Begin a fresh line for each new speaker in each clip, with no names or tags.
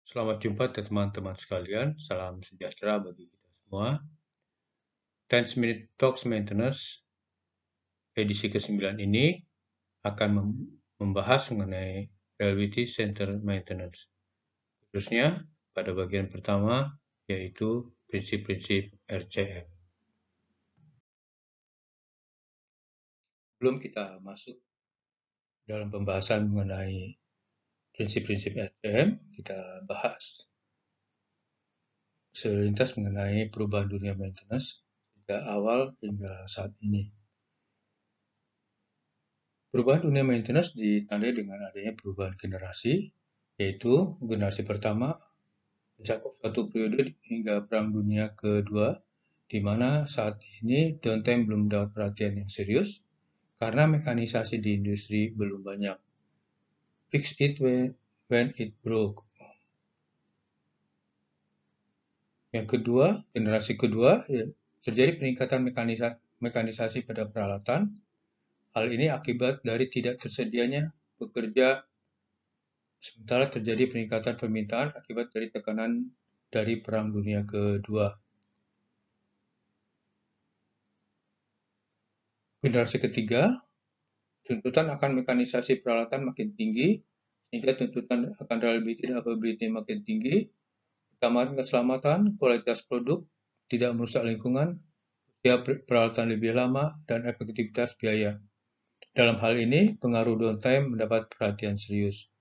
Selamat jumpa teman-teman sekalian, salam sejahtera bagi kita semua. 10 Minute Talks Maintenance edisi ke-9 ini akan membahas mengenai Reliability Center Maintenance. Khususnya pada bagian pertama yaitu prinsip-prinsip RCM. Sebelum kita masuk dalam pembahasan mengenai prinsip-prinsip RCM, kita bahas selintas mengenai perubahan dunia maintenance sejak awal hingga saat ini. Perubahan dunia maintenance ditandai dengan adanya perubahan generasi, yaitu generasi pertama mencakup satu periode hingga Perang Dunia Kedua, di mana saat ini downtime belum mendapat perhatian yang serius karena mekanisasi di industri belum banyak. Fix it when it broke. Yang kedua, generasi kedua, terjadi peningkatan mekanisasi pada peralatan. Hal ini akibat dari tidak tersedianya pekerja, sementara terjadi peningkatan permintaan akibat dari tekanan dari Perang Dunia Kedua. Generasi ketiga, tuntutan akan mekanisasi peralatan makin tinggi, sehingga tuntutan akan reliability dan availability makin tinggi, utamakan keselamatan, kualitas produk, tidak merusak lingkungan, usia peralatan lebih lama, dan efektivitas biaya. Dalam hal ini, pengaruh downtime mendapat perhatian serius.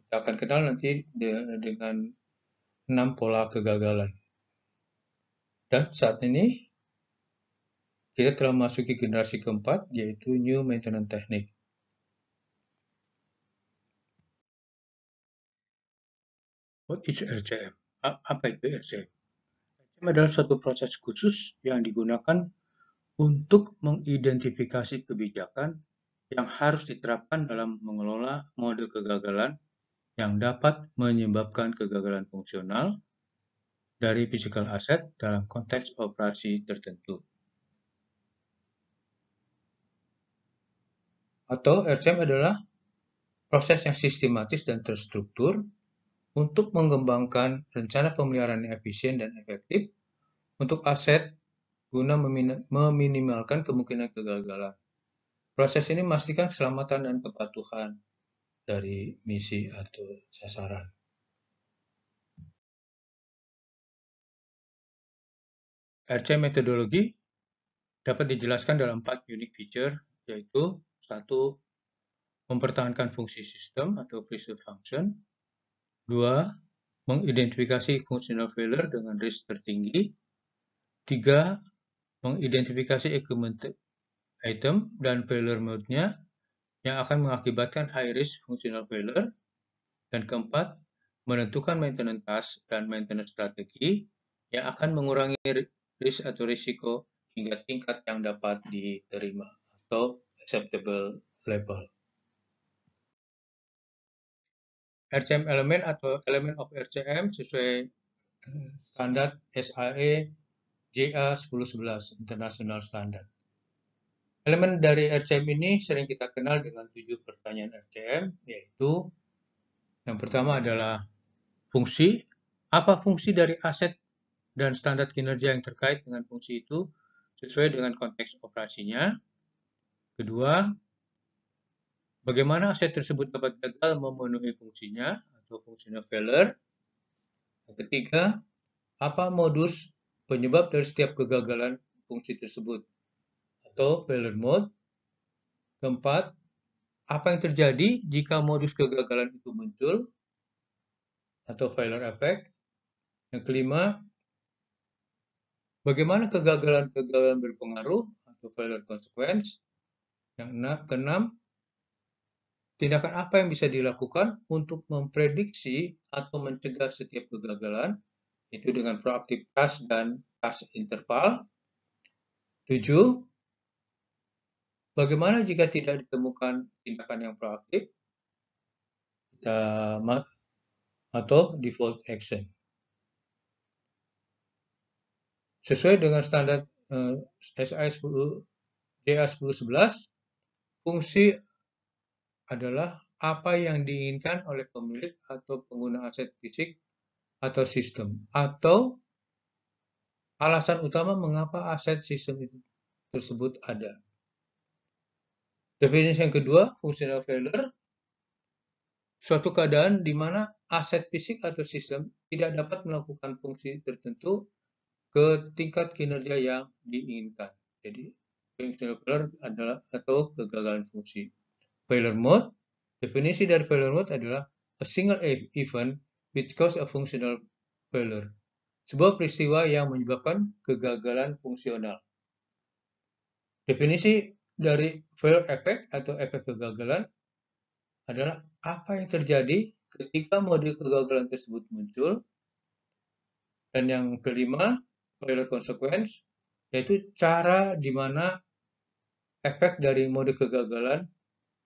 Kita akan kenal nanti dengan 6 pola kegagalan. Dan saat ini, kita telah memasuki generasi keempat, yaitu New Maintenance Technique. What is RCM? Apa itu RCM? RCM adalah suatu proses khusus yang digunakan untuk mengidentifikasi kebijakan yang harus diterapkan dalam mengelola mode kegagalan yang dapat menyebabkan kegagalan fungsional dari physical asset dalam konteks operasi tertentu. Atau RCM adalah proses yang sistematis dan terstruktur untuk mengembangkan rencana pemeliharaan yang efisien dan efektif untuk aset guna meminimalkan kemungkinan kegagalan. Proses ini memastikan keselamatan dan kepatuhan dari misi atau sasaran. RCM metodologi dapat dijelaskan dalam 4 unique feature, yaitu 1. Mempertahankan fungsi sistem atau preserve function. 2. Mengidentifikasi functional failure dengan risk tertinggi. 3. Mengidentifikasi equipment item dan failure mode-nya yang akan mengakibatkan high risk functional failure. Dan keempat, menentukan maintenance task dan maintenance strategi yang akan mengurangi risk atau risiko hingga tingkat yang dapat diterima atau acceptable level. RCM elemen atau elemen of RCM sesuai standar SAE JA 1011 International Standard. Elemen dari RCM ini sering kita kenal dengan 7 pertanyaan RCM, yaitu yang pertama adalah fungsi. Apa fungsi dari aset dan standar kinerja yang terkait dengan fungsi itu sesuai dengan konteks operasinya. Kedua, bagaimana aset tersebut dapat gagal memenuhi fungsinya atau functional failure. Yang ketiga, apa modus penyebab dari setiap kegagalan fungsi tersebut atau failure mode. Keempat, apa yang terjadi jika modus kegagalan itu muncul atau failure effect. Yang kelima, bagaimana kegagalan berpengaruh atau failure consequence. Yang keenam, tindakan apa yang bisa dilakukan untuk memprediksi atau mencegah setiap kegagalan, itu dengan proaktif task dan task interval. 7. Bagaimana jika tidak ditemukan tindakan yang proaktif atau default action. Sesuai dengan standar SAE 1011, fungsi adalah apa yang diinginkan oleh pemilik atau pengguna aset fisik atau sistem, atau alasan utama mengapa aset sistem tersebut ada. Definisi yang kedua, functional failure, suatu keadaan di mana aset fisik atau sistem tidak dapat melakukan fungsi tertentu ke tingkat kinerja yang diinginkan. Jadi, functional failure adalah atau kegagalan fungsi. Failure mode, definisi dari failure mode adalah a single event which cause a functional failure. Sebuah peristiwa yang menyebabkan kegagalan fungsional. Definisi dari failure effect atau efek kegagalan adalah apa yang terjadi ketika mode kegagalan tersebut muncul. Dan yang kelima, failure consequence, yaitu cara di mana efek dari mode kegagalan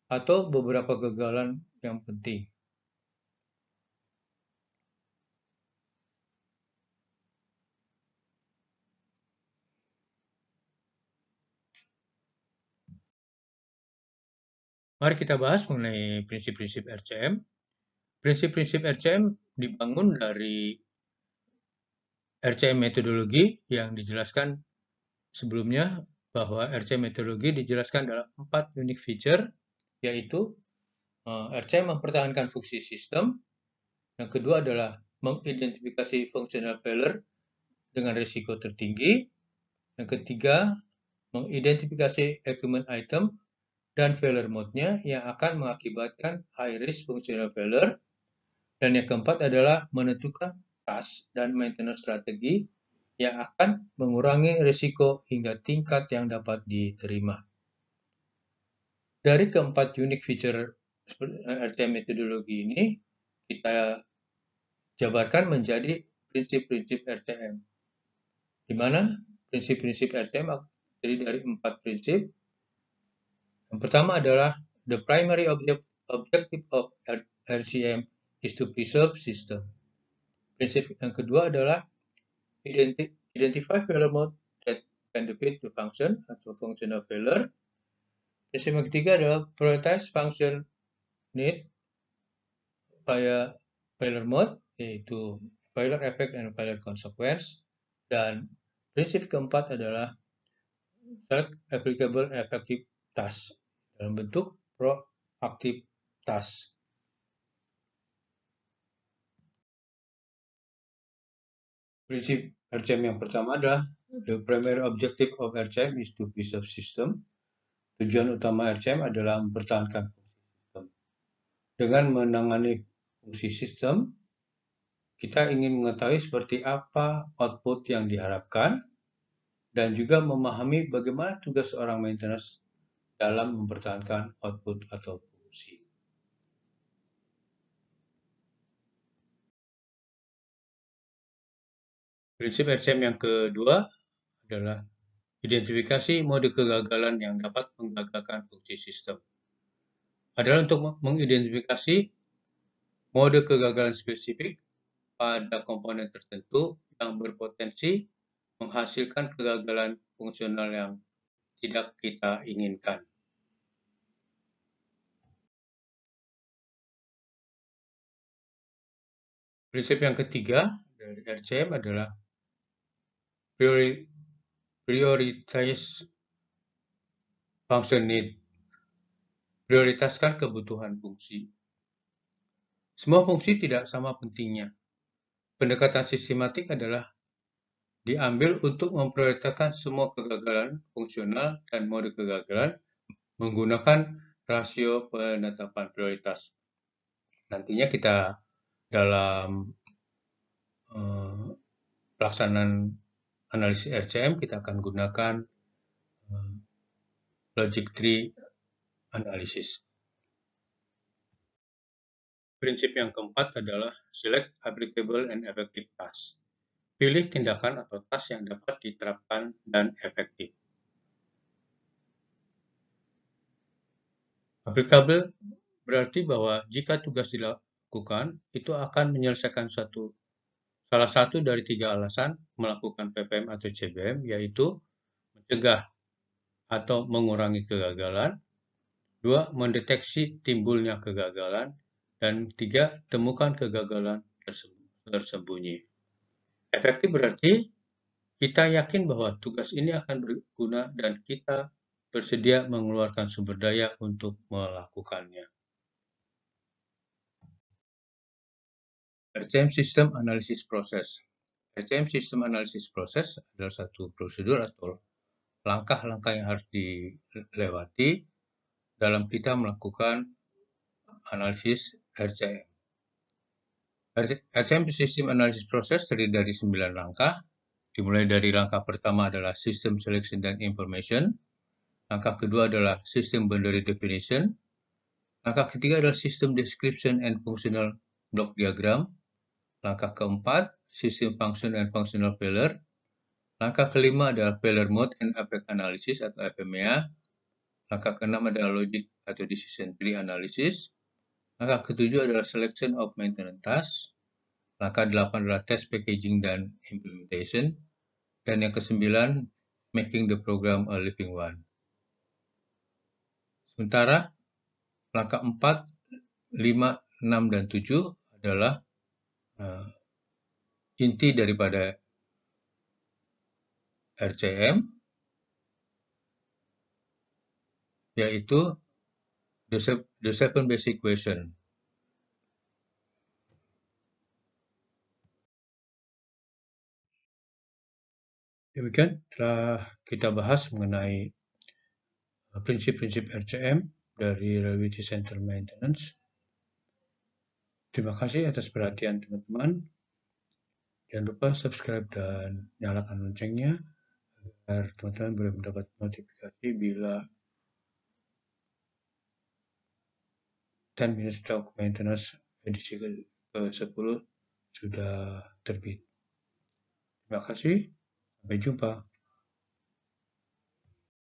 atau beberapa kegagalan yang penting. Mari kita bahas mengenai prinsip-prinsip RCM. Prinsip-prinsip RCM dibangun dari RCM metodologi yang dijelaskan sebelumnya, bahwa RCM metodologi dijelaskan dalam 4 unique feature, yaitu RCM mempertahankan fungsi sistem. Yang kedua adalah mengidentifikasi functional failure dengan risiko tertinggi. Yang ketiga, mengidentifikasi equipment item dan failure mode-nya yang akan mengakibatkan high risk functional failure. Dan yang keempat adalah menentukan task dan maintenance strategi yang akan mengurangi risiko hingga tingkat yang dapat diterima. Dari keempat unique feature RCM metodologi ini, kita jabarkan menjadi prinsip-prinsip RCM. Di mana prinsip-prinsip RCM terdiri dari 4 prinsip. Yang pertama adalah the primary objective of RCM is to preserve system. Prinsip yang kedua adalah identify failure mode that can defeat the function atau functional failure. Prinsip yang ketiga adalah prioritize function need via failure mode, yaitu failure effect and failure consequence. Dan prinsip keempat adalah select applicable effective task dalam bentuk proactive task. Prinsip RCM yang pertama adalah the primary objective of RCM is to preserve system. Tujuan utama RCM adalah mempertahankan fungsi sistem. Dengan menangani fungsi sistem, kita ingin mengetahui seperti apa output yang diharapkan dan juga memahami bagaimana tugas seorang maintenance dalam mempertahankan output atau fungsi. Prinsip RCM yang kedua adalah identifikasi mode kegagalan yang dapat menggagalkan fungsi sistem. Adalah untuk mengidentifikasi mode kegagalan spesifik pada komponen tertentu yang berpotensi menghasilkan kegagalan fungsional yang tidak kita inginkan. Prinsip yang ketiga dari RCM adalah prioritize function need. Prioritaskan kebutuhan fungsi. Semua fungsi tidak sama pentingnya. Pendekatan sistematik adalah diambil untuk memprioritaskan semua kegagalan fungsional dan mode kegagalan menggunakan rasio penetapan prioritas. Nantinya kita dalam pelaksanaan analisis RCM kita akan gunakan logic tree analisis. Prinsip yang keempat adalah select applicable and effective task. Pilih tindakan atau task yang dapat diterapkan dan efektif. Applicable berarti bahwa jika tugas dilakukan, itu akan menyelesaikan salah satu dari 3 alasan melakukan PPM atau CBM, yaitu mencegah atau mengurangi kegagalan, 2. Mendeteksi timbulnya kegagalan, dan 3. Temukan kegagalan tersebut tersembunyi. Efektif berarti kita yakin bahwa tugas ini akan berguna dan kita bersedia mengeluarkan sumber daya untuk melakukannya. RCM System Analysis Process. RCM System Analysis Process adalah satu prosedur atau langkah-langkah yang harus dilewati dalam kita melakukan analisis RCM. RCM System Analysis Process terdiri dari 9 langkah, dimulai dari langkah pertama adalah System Selection dan Information, langkah kedua adalah System Boundary Definition, langkah ketiga adalah System Description and Functional Block Diagram, langkah keempat System Function and Functional Failure, langkah kelima adalah Failure Mode and Effect Analysis atau FMEA, langkah keenam adalah Logic atau Decision Tree Analysis, langkah ketujuh adalah Selection of Maintenance Task, langkah 8 adalah Test Packaging dan Implementation, dan yang kesembilan, Making the Program a Living One. Sementara, langkah 4, 5, 6, dan 7 adalah inti daripada RCM, yaitu the seven basic question. Demikian telah kita bahas mengenai prinsip-prinsip RCM dari Reliability Center Maintenance. Terima kasih atas perhatian teman-teman. Jangan lupa subscribe dan nyalakan loncengnya agar teman-teman boleh mendapat notifikasi bila 10 Minutes Talk Maintenance edisi ke-10 sudah terbit. Terima kasih, sampai jumpa.